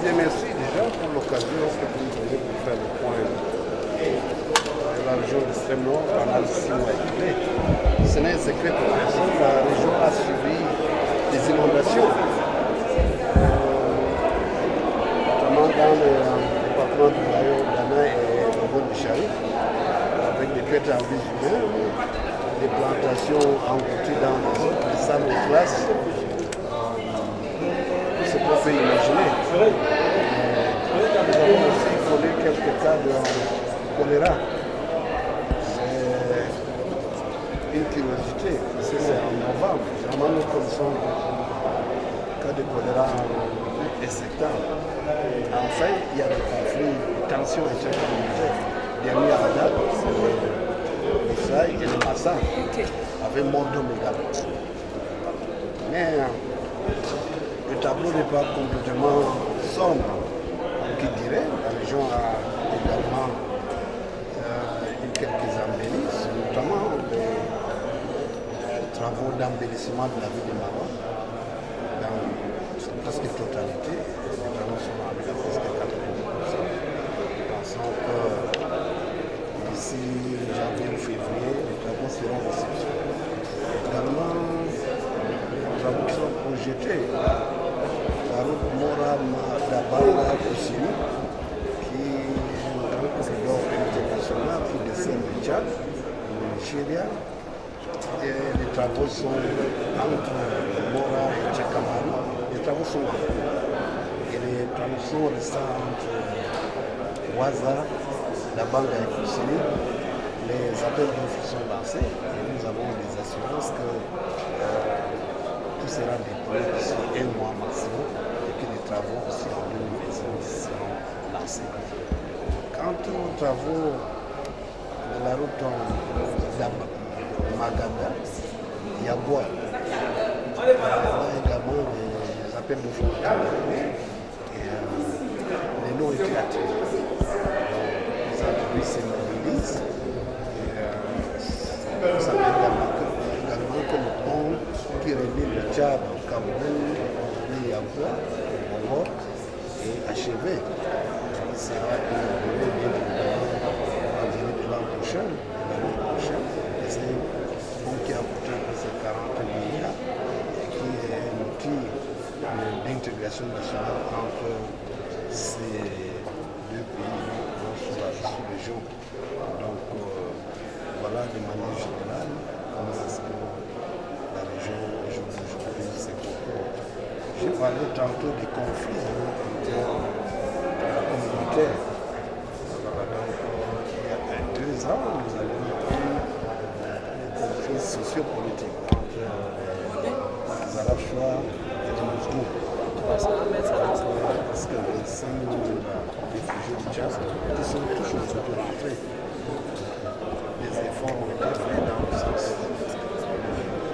Bien, merci déjà pour l'occasion que vous nous donnez pour faire le point de la région d'extrême nord pendant 6 mois écoulés. Ce n'est un secret pour personne, la région a subi des inondations, notamment dans le département du Rayon, Ghana et le Bon de Chari, avec des pertes en vie humaine, des plantations englouties dans les salles de classe. Tout ce qu'on peut imaginer. Nous avons aussi connu quelques cas de choléra. C'est une curiosité, parce que c'est en novembre. Généralement, nous connaissons le cas de choléra en septembre. Enfin, il y a des conflits, des tensions intercommunautaires. Dernier à la date, c'est le Sahel et le Massa, avec Mondo Mégalo. Mais le tableau n'est pas complètement sombre, qui dirait. La région a également eu quelques embellisses, notamment les travaux d'embellissement de la ville de Maroc. Dans presque totalité, les travaux sont arrivés à presque 90%. Nous pensons que d'ici janvier ou février, les travaux seront réceptionnés. Également, les travaux qui sont projetés. La route Mora-Dabanga Koussini, qui est un grand corridor international qui dessert le Tchad, le Nigeria. Et les travaux sont entre Mora et Tchakamaru. Les travaux sont en cours. Et les travaux sont restants entre Waza, Dabanga et Koussini. Les appels d'offres sont lancés et nous avons des assurances que tout sera déployé d'ici un mois maximum et que les travaux aussi en 2025 seront lancés. Quant aux travaux de la route Magada, Yagua, il y a également des appels de fonds et les noms étaient attirés. Les entreprises se mobilisent et vous savez également que le pont qui relie le Tchad au Cameroun, le Yagua, au Maroc, est achevé. Il sera inauguré bien évidemment en début de l'an prochain, de l'année prochaine. Et c'est un pont qui a coûté presque 40 milliards et qui est un outil d'intégration nationale entre ces deux pays sous la sous-région. Donc voilà de manière générale comment est-ce que la région aujourd'hui se comporte. J'ai parlé tantôt des conflits communautaires. Il y a 2 ans, nous avons eu des conflits sociopolitiques entre les Arabes chouas et les Moscou. Parce que 25 000 réfugiés du Tchad qui sont tous aujourd'hui rentrés. Les efforts ont été faits dans le sens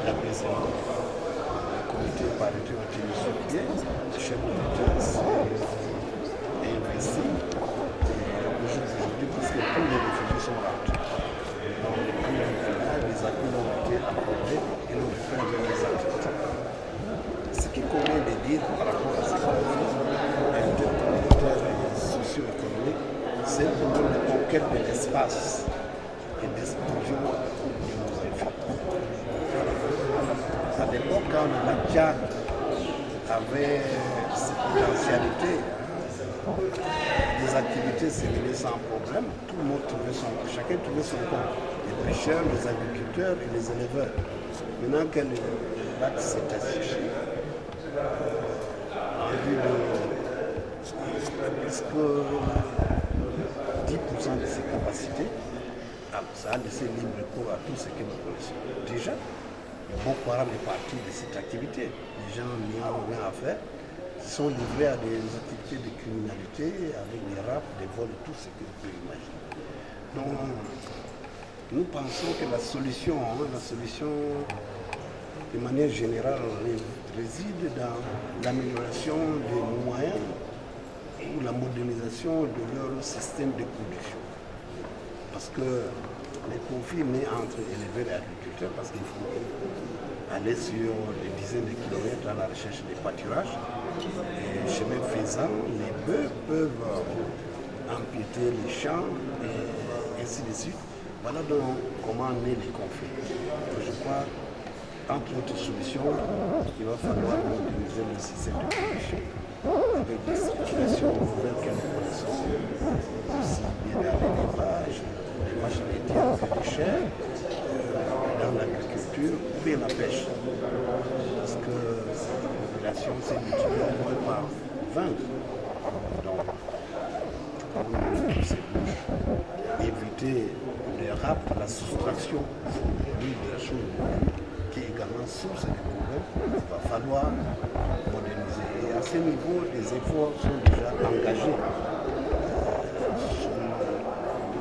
d'apaisement. Le comité paritaire a été mis sur pied, le chef de l'État est investi. Aujourd'hui, presque tous les réfugiés sont rentrés. Donc, depuis le village, les accueils ont été accordés et nous faisons des activités. Ce qui convient de dire par rapport à ces conflits intercommunautaires et socio-économiques, c'est pour nous la conquête de l'espace et d'explosion de nos enfants. À l'époque, quand le Tchad avait ses potentialités, les activités se menaient sans problème, tout le monde chacun trouvait son compte. Les pêcheurs, les agriculteurs et les éleveurs. Maintenant que le lac s'est asséché, il y a eu presque 10% de ses capacités. Ça a laissé libre cours à tout ce que nous connaissons. Déjà, le Boko Haram est parti de cette activité. Les gens n'y ont rien à faire. Ils sont livrés à des activités de criminalité, avec des rapes, des vols, tout ce que vous pouvez imaginer. Donc, nous pensons que la solution de manière générale réside dans l'amélioration des moyens ou la modernisation de leur système de production. Parce que les conflits naissent entre éleveurs et agriculteurs, parce qu'il faut aller sur des dizaines de kilomètres à la recherche des pâturages. Et chemin faisant, les bœufs peuvent empiéter les champs et ainsi de suite. Voilà donc comment naît les conflits. Je crois, entre autres solutions, il va falloir moderniser le système de production avec des situations nouvelles que nous connaissons, aussi bien dans l'élevage, les machines de déchets, dans l'agriculture ou bien la pêche. Parce que la population s'est multipliée au moins par 20. Donc, tous ces bouches, éviter les rapes, la soustraction des choses qui est également source de problèmes, il va falloir moderniser. Et à ce niveau, les efforts sont déjà engagés.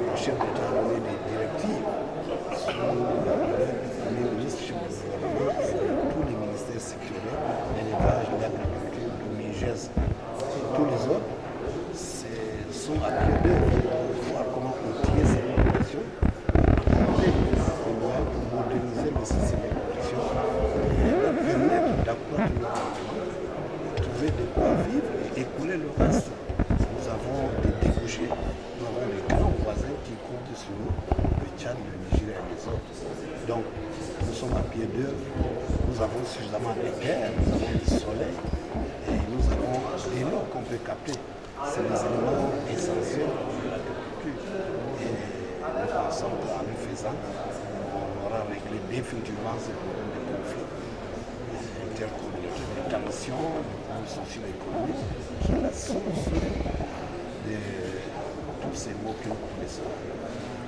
Le chef d'État a donné des directives sur le ministre, chef du gouvernement et tous les ministères sectoriels, l'élevage, l'agriculture, le MIGES et tous les autres, sont à pied d'œuvre pour voir comment outiller ces populations, pour moderniser le système de production et leur permettre d'accroître leur rendement, trouver de quoi vivre et écouler le reste. Nous avons des débouchés, nous avons des grands voisins qui comptent sur nous, le Tchad, le Nigeria et les autres. Donc, nous sommes à pied d'œuvre, nous avons suffisamment de terres, nous avons du soleil et nous avons des lots qu'on peut capter. C'est les éléments essentiels de l'agriculture. Et nous pensons qu'en le faisant, on aura réglé définitivement ces problèmes de conflit intercommunautaires, de tensions, de problèmes socio-économiques, qui est la source de tous ces maux que nous connaissons.